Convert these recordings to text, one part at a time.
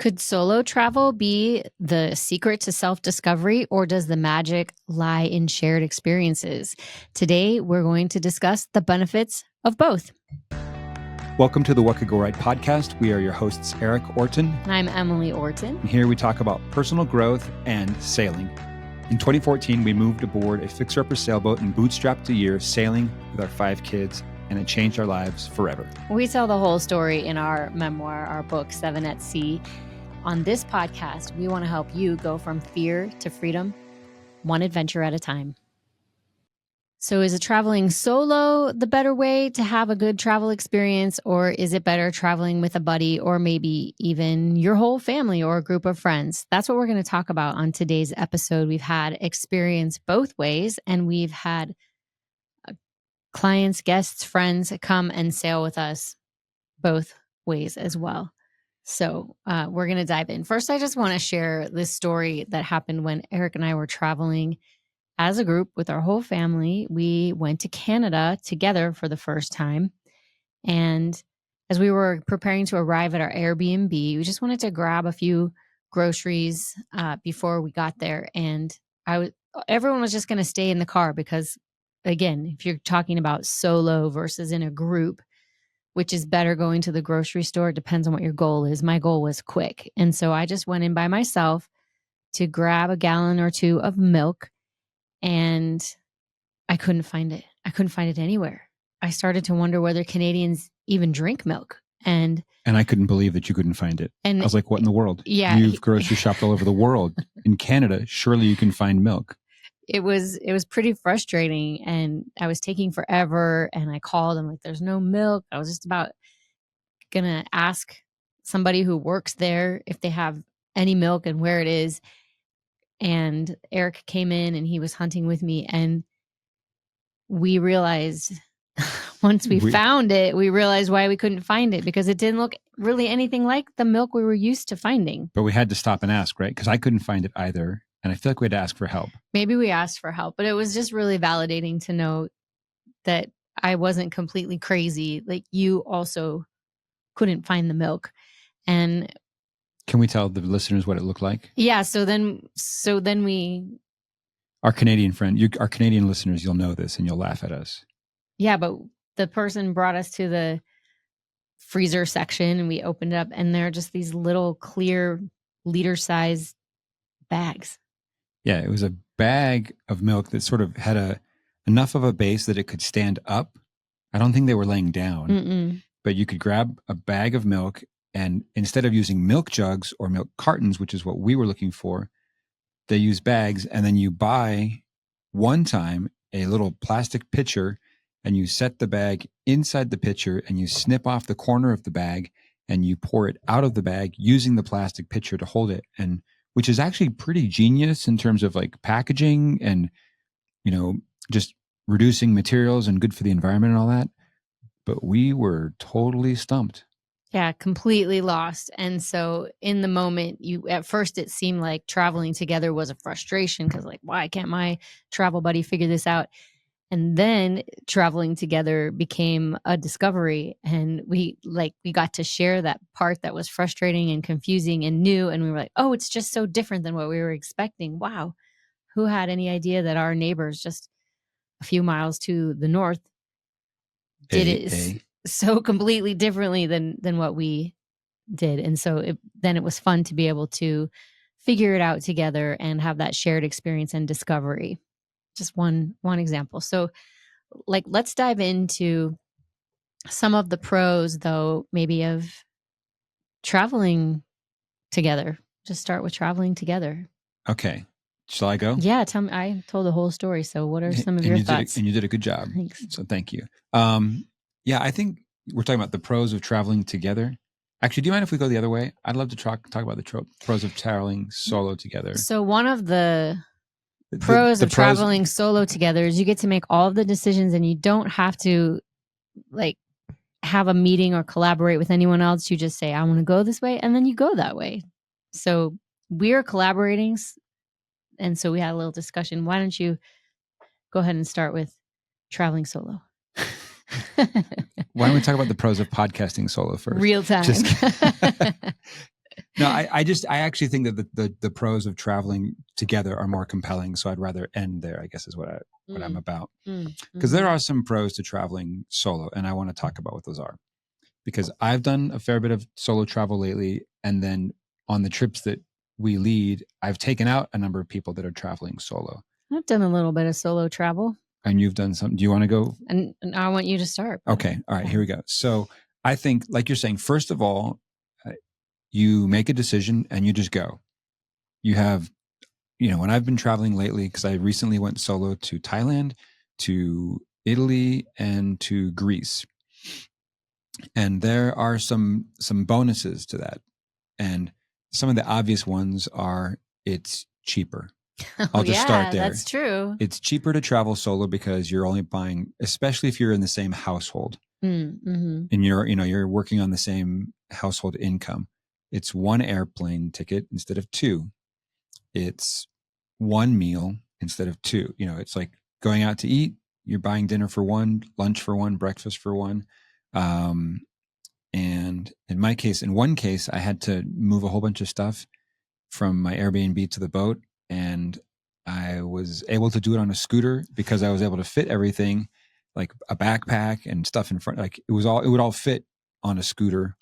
Could solo travel be the secret to self-discovery, or does the magic lie in shared experiences? Today, we're going to discuss the benefits of both. Welcome to the What Could Go Right podcast. We are your hosts, Erik, Orton. And I'm Emily Orton. And here we talk about personal growth and sailing. In 2014, we moved aboard a fixer-upper sailboat and bootstrapped a year sailing with our 5 kids, and it changed our lives forever. We tell the whole story in our memoir, our book, 7 at Sea. On this podcast, we want to help you go from fear to freedom, one adventure at a time. So is it traveling solo the better way to have a good travel experience, or is it better traveling with a buddy or maybe even your whole family or a group of friends? That's what we're going to talk about on today's episode. We've had experience both ways, and we've had clients, guests, friends come and sail with us both ways as well. So we're going to dive in. First, I just want to share this story that happened when Erik and I were traveling as a group with our whole family. We went to Canada together for the first time. And as we were preparing to arrive at our Airbnb, we just wanted to grab a few groceries before we got there. And everyone was just going to stay in the car because, again, if you're talking about solo versus in a group, which is better, going to the grocery store, depends on what your goal is. My goal was quick. And so I just went in by myself to grab a gallon or two of milk, and I couldn't find it. I couldn't find it anywhere. I started to wonder whether Canadians even drink milk. And I couldn't believe that you couldn't find it. And I was like, what in the world? Yeah. You've grocery shopped all over the world. In Canada, surely you can find milk. It was pretty frustrating, and I was taking forever, and I called. I'm like, there's no milk. I was just about going to ask somebody who works there if they have any milk and where it is. And Erik came in and he was hunting with me, and we realized once we found it, we realized why we couldn't find it, because it didn't look really anything like the milk we were used to finding. But we had to stop and ask, right? Because I couldn't find it either. And I feel like we had to ask for help. Maybe we asked for help, but it was just really validating to know that I wasn't completely crazy. Like, you also couldn't find the milk. And can we tell the listeners what it looked like? Yeah. So then we, our Canadian friend, our Canadian listeners, you'll know this and you'll laugh at us. Yeah. But the person brought us to the freezer section, and we opened it up, and there are just these little clear liter-sized bags. Yeah, it was a bag of milk that sort of had enough of a base that it could stand up. I don't think they were laying down, but you could grab a bag of milk, and instead of using milk jugs or milk cartons, which is what we were looking for, they use bags, and then you buy one time a little plastic pitcher, and you set the bag inside the pitcher, and you snip off the corner of the bag, and you pour it out of the bag using the plastic pitcher to hold it. And which is actually pretty genius in terms of like packaging and, just reducing materials and good for the environment and all that. But we were totally stumped. Yeah, completely lost. And so in the moment, at first it seemed like traveling together was a frustration, because like, why can't my travel buddy figure this out? And then traveling together became a discovery, and we got to share that part that was frustrating and confusing and new. And we were like, oh, it's just so different than what we were expecting. Wow. Who had any idea that our neighbors just a few miles to the north did it so completely differently than what we did? And so then it was fun to be able to figure it out together and have that shared experience and discovery. Just one example. So let's dive into some of the pros, though, maybe of traveling together. Just start with traveling together. Okay. Shall I go? Yeah. Tell me. I told the whole story. So what are some of your thoughts? And you did a good job. Thanks. So thank you. Yeah, I think we're talking about the pros of traveling together. Actually, do you mind if we go the other way? I'd love to talk about the pros of traveling solo together. So one of the pros of traveling solo together is you get to make all of the decisions, and you don't have to like have a meeting or collaborate with anyone else. You just say, I want to go this way, and then you go that way. So we're collaborating, and so we had a little discussion. Why don't you go ahead and start with traveling solo? Why don't we talk about the pros of podcasting solo first? Real time. No, I actually think that the pros of traveling together are more compelling. So I'd rather end there, I guess is what I'm about. Because there are some pros to traveling solo, and I want to talk about what those are. Because I've done a fair bit of solo travel lately, and then on the trips that we lead, I've taken out a number of people that are traveling solo. I've done a little bit of solo travel. And you've done some. Do you want to go? And I want you to start. Okay. All right. Here we go. So I think, like you're saying, first of all, you make a decision and you just go. You have, when I've been traveling lately, because I recently went solo to Thailand, to Italy, and to Greece. And there are some bonuses to that. And some of the obvious ones are it's cheaper. I'll just start there. That's true. It's cheaper to travel solo because you're only buying, especially if you're in the same household, and you're working on the same household income. It's one airplane ticket instead of two. It's one meal instead of two. It's like going out to eat. You're buying dinner for one, lunch for one, breakfast for one. And in one case, I had to move a whole bunch of stuff from my Airbnb to the boat. And I was able to do it on a scooter because I was able to fit everything, like a backpack and stuff in front. Like it would all fit on a scooter.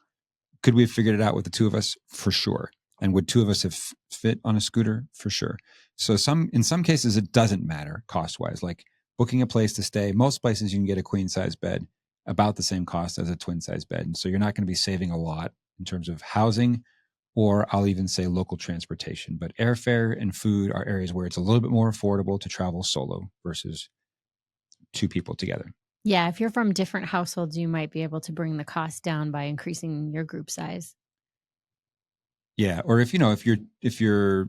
Could we have figured it out with the two of us? For sure. And would two of us have fit on a scooter? For sure. So in some cases, it doesn't matter cost wise, like booking a place to stay. Most places you can get a queen size bed about the same cost as a twin size bed. And so you're not going to be saving a lot in terms of housing, or I'll even say local transportation. But airfare and food are areas where it's a little bit more affordable to travel solo versus two people together. Yeah, if you're from different households, you might be able to bring the cost down by increasing your group size. Yeah, or if you're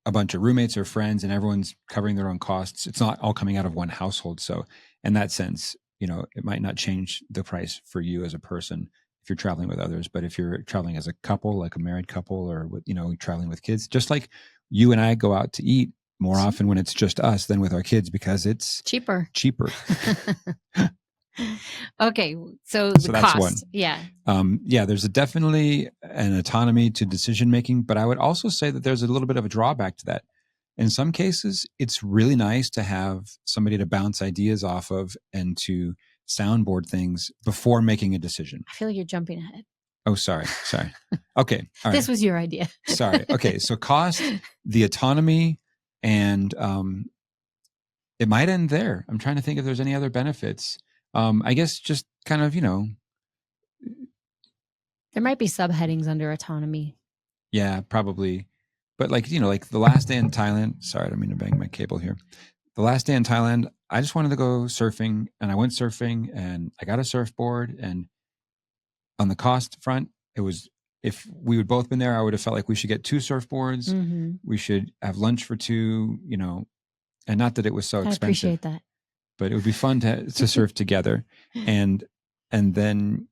a bunch of roommates or friends and everyone's covering their own costs, it's not all coming out of one household. So in that sense, it might not change the price for you as a person if you're traveling with others. But if you're traveling as a couple, like a married couple, or traveling with kids, just like you and I go out to eat more often when it's just us than with our kids because it's cheaper. Okay, so the that's cost. One. Yeah. There's definitely an autonomy to decision making, but I would also say that there's a little bit of a drawback to that. In some cases, it's really nice to have somebody to bounce ideas off of and to soundboard things before making a decision. I feel like you're jumping ahead. Oh, sorry. Okay. All right. This was your idea. Sorry. Okay. So cost, the autonomy, and it might end there. I'm trying to think if there's any other benefits. I guess just kind of, there might be subheadings under autonomy. Yeah, probably. But like the last day in Thailand, sorry, I don't mean to bang my cable here. The last day in Thailand, I just wanted to go surfing, and I went surfing and I got a surfboard, and on the cost front, it was, if we would both been there, I would have felt like we should get two surfboards. Mm-hmm. We should have lunch for two, and not that it was so expensive. I appreciate that. But it would be fun to surf together. And then,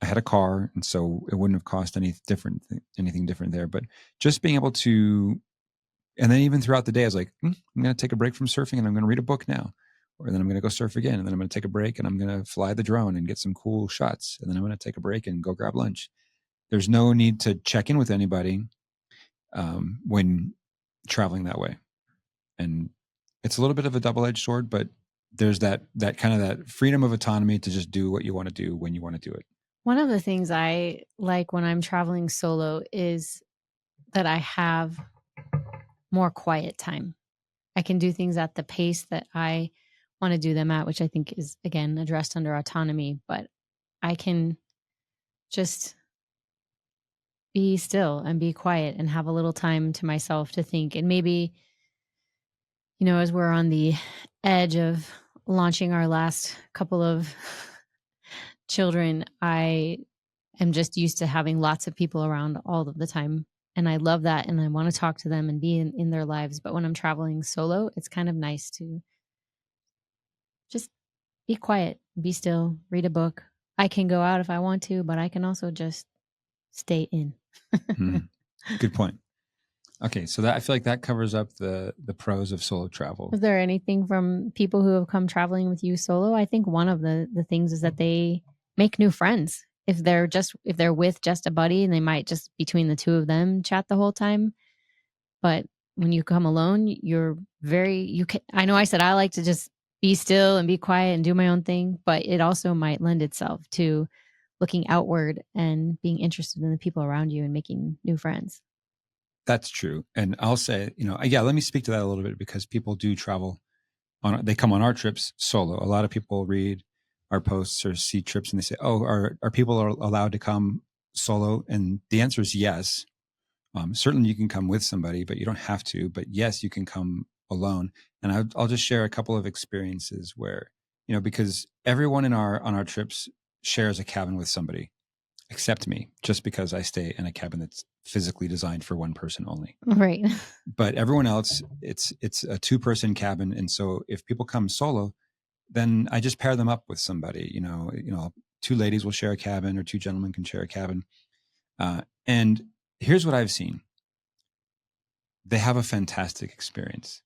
I had a car, and so it wouldn't have cost anything different there. But just being able to, and then even throughout the day, I was like, I'm going to take a break from surfing and I'm going to read a book now. Or then I'm going to go surf again. And then I'm going to take a break and I'm going to fly the drone and get some cool shots. And then I'm going to take a break and go grab lunch. There's no need to check in with anybody when traveling that way. And it's a little bit of a double-edged sword, but there's that kind of that freedom of autonomy to just do what you want to do when you want to do it. One of the things I like when I'm traveling solo is that I have more quiet time. I can do things at the pace that I want to do them at, which I think is, again, addressed under autonomy, but I can just be still and be quiet and have a little time to myself to think. And maybe, as we're on the edge of launching our last couple of children, I am just used to having lots of people around all of the time. And I love that. And I want to talk to them and be in their lives. But when I'm traveling solo, it's kind of nice to just be quiet, be still, read a book. I can go out if I want to, but I can also just stay in. Good point. Okay, so that, I feel like that covers up the pros of solo travel. Is there anything from people who have come traveling with you solo? I think one of the things is that they make new friends. if they're with just a buddy, and they might just between the two of them chat the whole time. But when you come alone, I know I said I like to just be still and be quiet and do my own thing, but it also might lend itself to looking outward and being interested in the people around you and making new friends. That's true. And I'll say, yeah, let me speak to that a little bit, because people do travel they come on our trips solo. A lot of people read our posts or see trips and they say, "Oh, are people allowed to come solo?" And the answer is yes. Certainly you can come with somebody, but you don't have to. But yes, you can come alone. And I'll just share a couple of experiences where, because everyone on our trips shares a cabin with somebody except me, just because I stay in a cabin that's physically designed for one person only. Right. But everyone else, it's a 2-person cabin. And so if people come solo, then I just pair them up with somebody. 2 ladies will share a cabin, or 2 gentlemen can share a cabin. And here's what I've seen. They have a fantastic experience.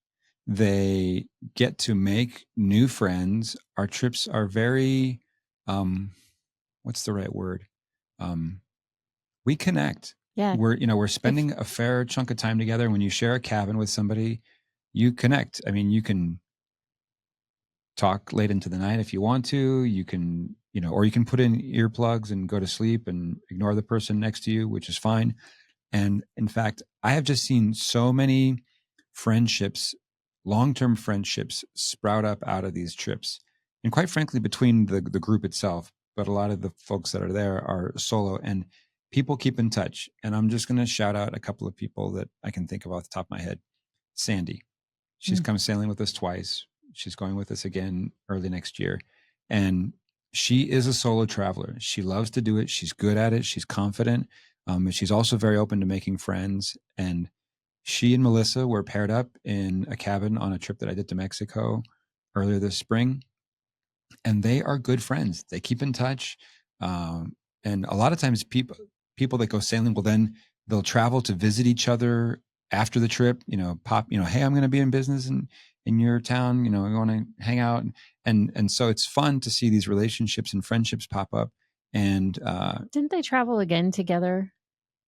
They get to make new friends. Our trips are very, what's the right word? We connect. Yeah. We're spending a fair chunk of time together. When you share a cabin with somebody, you connect. I mean, you can talk late into the night if you want to. You can, or you can put in earplugs and go to sleep and ignore the person next to you, which is fine. And in fact, I have just seen so many friendships, long-term friendships, sprout up out of these trips. And quite frankly, between the group itself, but a lot of the folks that are there are solo, and people keep in touch. And I'm just going to shout out a couple of people that I can think of off the top of my head. Sandy, she's come sailing with us twice. She's going with us again early next year. And she is a solo traveler. She loves to do it. She's good at it. She's confident. She's also very open to making friends. And she and Melissa were paired up in a cabin on a trip that I did to Mexico earlier this spring. And they are good friends. They keep in touch. And a lot of times people that go sailing they'll travel to visit each other after the trip, pop, hey, I'm going to be in business in your town, I want to hang out. And so it's fun to see these relationships and friendships pop up. And didn't they travel again together?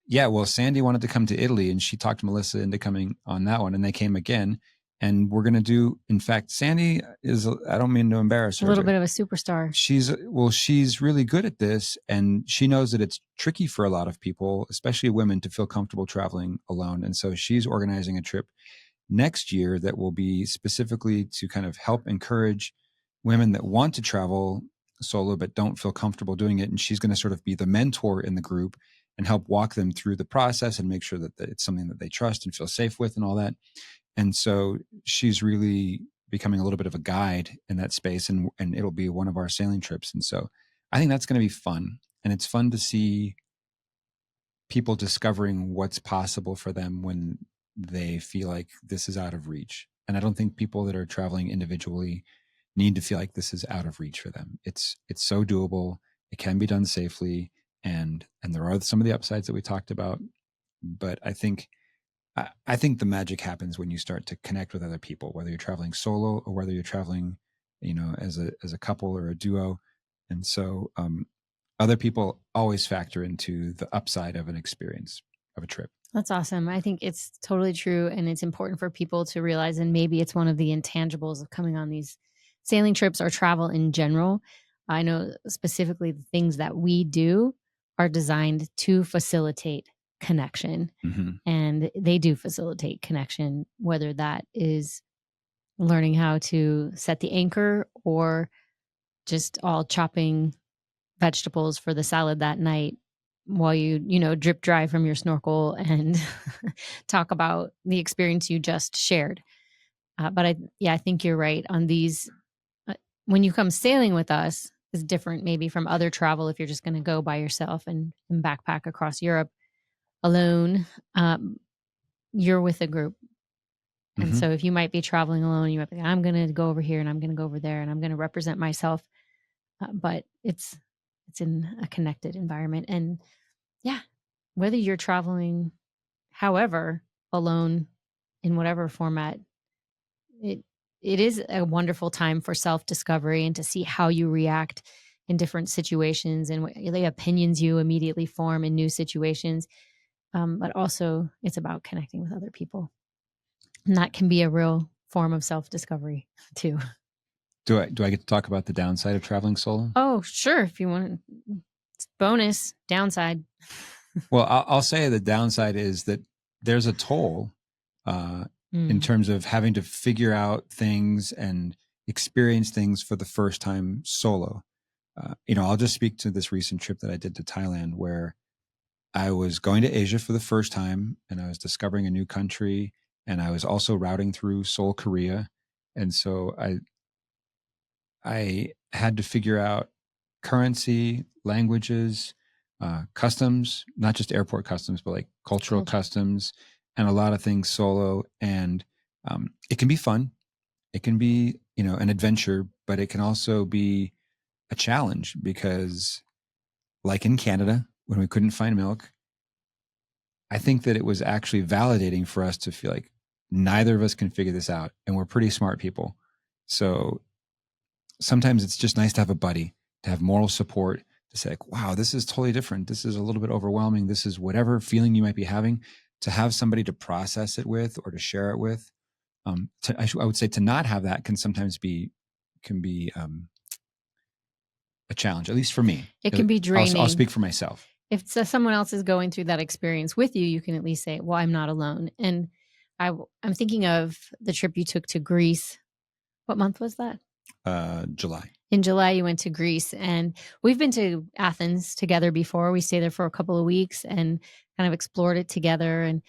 Yeah, well, Sandy wanted to come to Italy, and she talked Melissa into coming on that one, and they came again. And we're going to do, in fact, Sandy is, I don't mean to embarrass her. A little bit of a superstar. She's really good at this, and she knows that it's tricky for a lot of people, especially women, to feel comfortable traveling alone. And so she's organizing a trip next year that will be specifically to kind of help encourage women that want to travel solo but don't feel comfortable doing it. And she's going to sort of be the mentor in the group and help walk them through the process and make sure that it's something that they trust and feel safe with and all that. And so she's really becoming a little bit of a guide in that space, and it'll be one of our sailing trips. And so I think that's going to be fun. And it's fun to see people discovering what's possible for them when they feel like this is out of reach. And I don't think people that are traveling individually need to feel like this is out of reach for them. It's so doable. It can be done safely. And there are some of the upsides that we talked about. But I think the magic happens when you start to connect with other people, whether you're traveling solo or whether you're traveling, as a couple or a duo. And so other people always factor into the upside of an experience of a trip. That's awesome. I think it's totally true. And it's important for people to realize, and maybe it's one of the intangibles of coming on these sailing trips or travel in general. I know specifically the things that we do are designed to facilitate connection. Mm-hmm. And they do facilitate connection, whether that is learning how to set the anchor or just all chopping vegetables for the salad that night while you drip dry from your snorkel and talk about the experience you just shared. But I think you're right on these. When you come sailing with us is different maybe from other travel. If you're just going to go by yourself and backpack across Europe alone, you're with a group. And so if you might be traveling alone, you might be, I'm going to go over here and I'm going to go over there and I'm going to represent myself. But it's in a connected environment. And yeah, whether you're traveling, however, alone in whatever format, it is a wonderful time for self-discovery and to see how you react in different situations and the opinions you immediately form in new situations. But also it's about connecting with other people. And that can be a real form of self-discovery too. Do I get to talk about the downside of traveling solo? Oh, sure. If you want, it's bonus downside. Well, I'll say the downside is that there's a toll in terms of having to figure out things and experience things for the first time solo. I'll just speak to this recent trip that I did to Thailand, where I was going to Asia for the first time and I was discovering a new country, and I was also routing through Seoul, Korea. And so I had to figure out currency, languages, customs, not just airport customs, but like cultural customs, and a lot of things solo. And it can be fun. It can be, an adventure, but it can also be a challenge because, like in Canada, when we couldn't find milk, I think that it was actually validating for us to feel like neither of us can figure this out. And we're pretty smart people. So sometimes it's just nice to have a buddy, to have moral support, to say, like, wow, this is totally different. This is a little bit overwhelming. This is whatever feeling you might be having, to have somebody to process it with or to share it with. I would say to not have that can sometimes be a challenge, at least for me. It can be draining. I'll speak for myself. If someone else is going through that experience with you, you can at least say, well, I'm not alone. And I'm thinking of the trip you took to Greece. What month was that? July. In July, you went to Greece, and we've been to Athens together before. We stayed there for a couple of weeks and kind of explored it together and,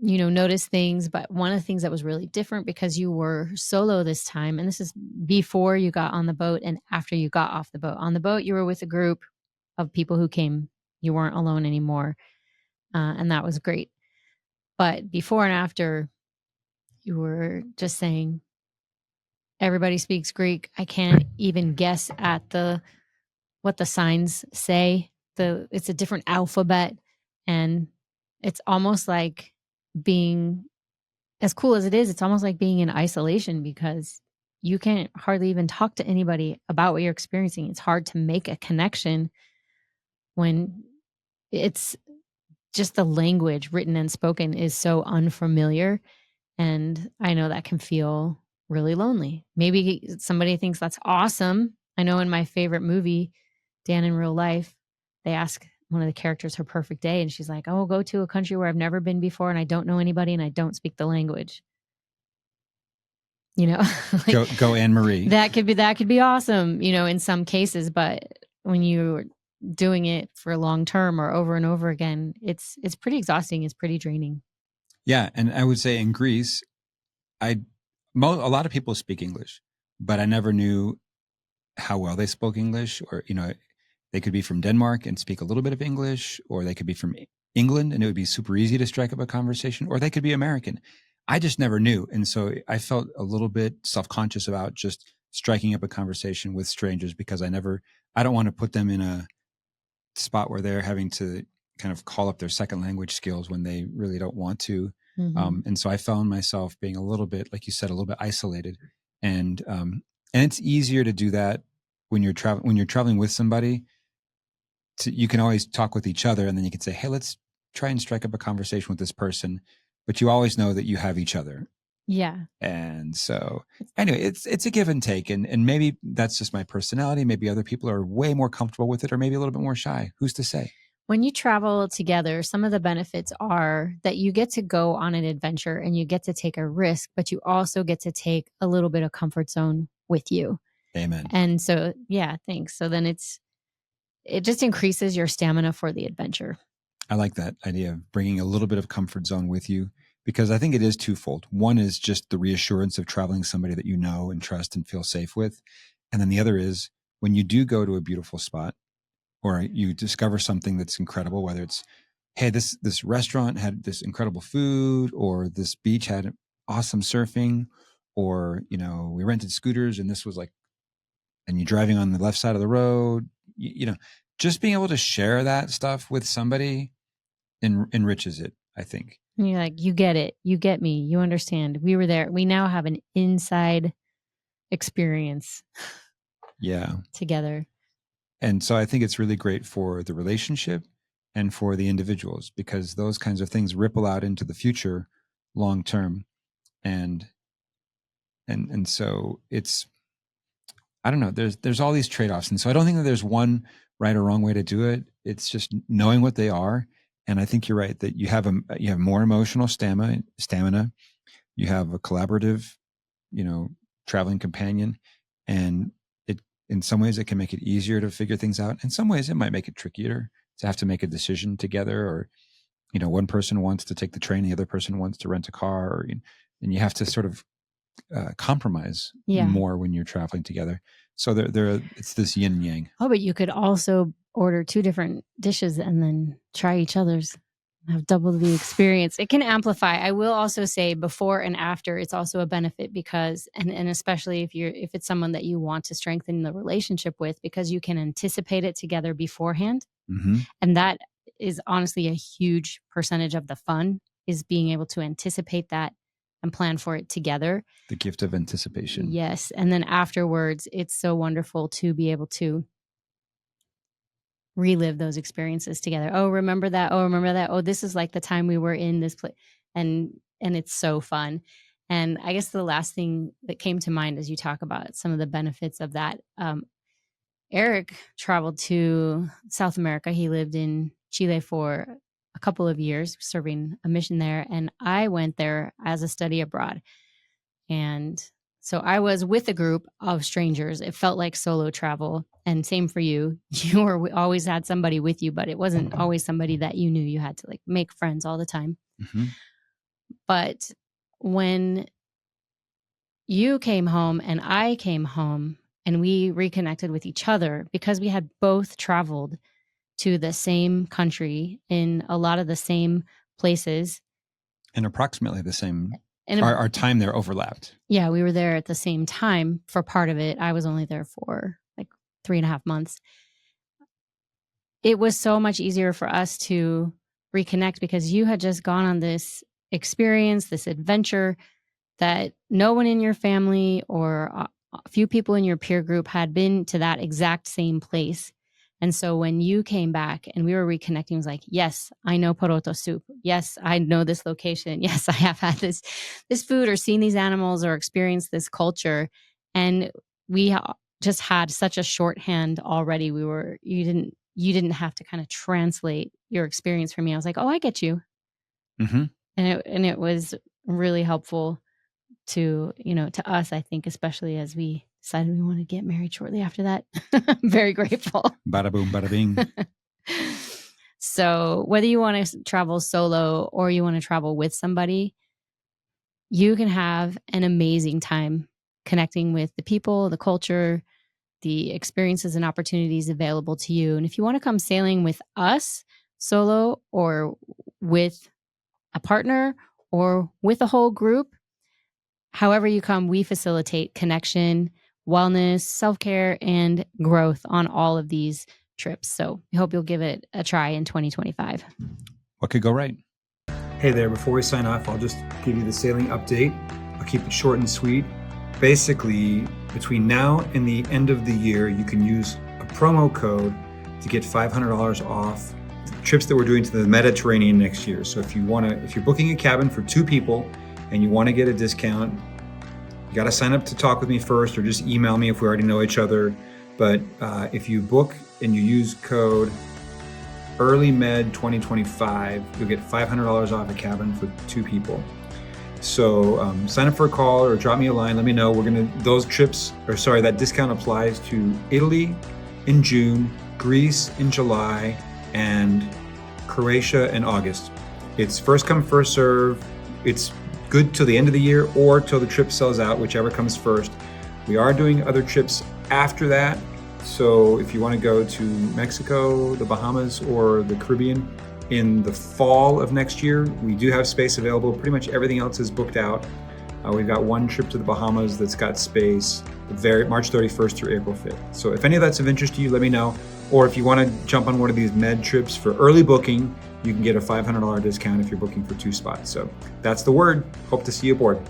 noticed things. But one of the things that was really different, because you were solo this time, and this is before you got on the boat and after you got off the boat. On the boat, you were with a group of people who came. You weren't alone anymore. And that was great. But before and after, you were just saying, everybody speaks Greek. I can't even guess at what the signs say. It's a different alphabet, and it's almost like being, as cool as it is, it's almost like being in isolation because you can't hardly even talk to anybody about what you're experiencing. It's hard to make a connection when it's just the language written and spoken is so unfamiliar. And I know that can feel really lonely. Maybe somebody thinks that's awesome. I know in my favorite movie, Dan in Real Life, they ask one of the characters her perfect day, and she's like, oh, go to a country where I've never been before and I don't know anybody and I don't speak the language. Like, go Anne-Marie. That could be awesome, in some cases, but when you're doing it for long term or over and over again, it's pretty exhausting. It's pretty draining. Yeah, and I would say in Greece, a lot of people speak English, but I never knew how well they spoke English. Or they could be from Denmark and speak a little bit of English, or they could be from England and it would be super easy to strike up a conversation, or they could be American. I just never knew, and so I felt a little bit self-conscious about just striking up a conversation with strangers because I don't want to put them in a spot where they're having to kind of call up their second language skills when they really don't want to. Mm-hmm. And so I found myself being a little bit, like you said, a little bit isolated. And it's easier to do that when you're traveling with somebody. You can always talk with each other, and then you can say, hey, let's try and strike up a conversation with this person. But you always know that you have each other. Yeah. And so anyway, it's a give and take. And maybe that's just my personality. Maybe other people are way more comfortable with it, or maybe a little bit more shy. Who's to say? When you travel together, some of the benefits are that you get to go on an adventure and you get to take a risk, but you also get to take a little bit of comfort zone with you. Amen. And so, yeah, thanks. So then it just increases your stamina for the adventure. I like that idea of bringing a little bit of comfort zone with you, because I think it is twofold. One is just the reassurance of traveling somebody that you know and trust and feel safe with. And then the other is when you do go to a beautiful spot or you discover something that's incredible, whether it's, hey, this restaurant had this incredible food, or this beach had awesome surfing, or, we rented scooters and this was like, and you're driving on the left side of the road, just being able to share that stuff with somebody enriches it, I think. And you're like, you get it. You get me. You understand. We were there. We now have an inside experience. Yeah. Together. And so I think it's really great for the relationship and for the individuals, because those kinds of things ripple out into the future long term. And so it's, I don't know, there's all these trade-offs. And so I don't think that there's one right or wrong way to do it. It's just knowing what they are. And I think you're right that you have more emotional stamina. You have a collaborative, traveling companion, and in some ways it can make it easier to figure things out. In some ways it might make it trickier to have to make a decision together, or, one person wants to take the train, the other person wants to rent a car, and you have to sort of compromise more when you're traveling together. So it's this yin and yang. Oh, but you could also order 2 different dishes and then try each other's. Have double the experience. It can amplify. I will also say before and after, it's also a benefit because, and especially if it's someone that you want to strengthen the relationship with, because you can anticipate it together beforehand. Mm-hmm. And that is honestly a huge percentage of the fun, is being able to anticipate that and plan for it together. The gift of anticipation. Yes. And then afterwards, it's so wonderful to be able to relive those experiences together. Oh, remember that? Oh, remember that? Oh, this is like the time we were in this place. And it's so fun. And I guess the last thing that came to mind as you talk about some of the benefits of that, Erik traveled to South America. He lived in Chile for a couple of years, serving a mission there. And I went there as a study abroad. And so I was with a group of strangers. It felt like solo travel. And same for you. You always had somebody with you, but it wasn't always somebody that you knew. You had to make friends all the time. Mm-hmm. But when you came home and I came home and we reconnected with each other, because we had both traveled to the same country in a lot of the same places. And approximately the same. And our time there overlapped. Yeah, we were there at the same time for part of it. I was only there for 3.5 months. It was so much easier for us to reconnect because you had just gone on this experience, this adventure that no one in your family or a few people in your peer group had been to that exact same place. And so when you came back and we were reconnecting, it was like, yes, I know poroto soup. Yes, I know this location. Yes, I have had this food or seen these animals or experienced this culture. And we just had such a shorthand already. You didn't have to kind of translate your experience for me. I was like, oh, I get you. Mm-hmm. And it was really helpful to us, I think, especially as we decided we want to get married shortly after that. I'm very grateful. Bada boom, bada bing. So whether you want to travel solo or you want to travel with somebody, you can have an amazing time connecting with the people, the culture, the experiences and opportunities available to you. And if you want to come sailing with us solo or with a partner or with a whole group, however you come, we facilitate connection, wellness, self-care, and growth on all of these trips. So we hope you'll give it a try in 2025. What could go right? Hey there, before we sign off, I'll just give you the sailing update. I'll keep it short and sweet. Basically, between now and the end of the year, you can use a promo code to get $500 off the trips that we're doing to the Mediterranean next year. So if you're booking a cabin for 2 people and you want to get a discount, you got to sign up to talk with me first, or just email me if we already know each other. But if you book and you use code EARLYMED2025, you'll get $500 off a cabin for 2 people. So sign up for a call or drop me a line. Let me know. That discount applies to Italy in June, Greece in July, and Croatia in August. It's first come, first serve. It's good till the end of the year or till the trip sells out, whichever comes first. We are doing other trips after that. So if you want to go to Mexico, the Bahamas, or the Caribbean in the fall of next year, we do have space available. Pretty much everything else is booked out. We've got one trip to the Bahamas that's got space, March 31st through April 5th. So if any of that's of interest to you, let me know. Or if you want to jump on one of these med trips for early booking, you can get a $500 discount if you're booking for 2 spots. So that's the word. Hope to see you aboard.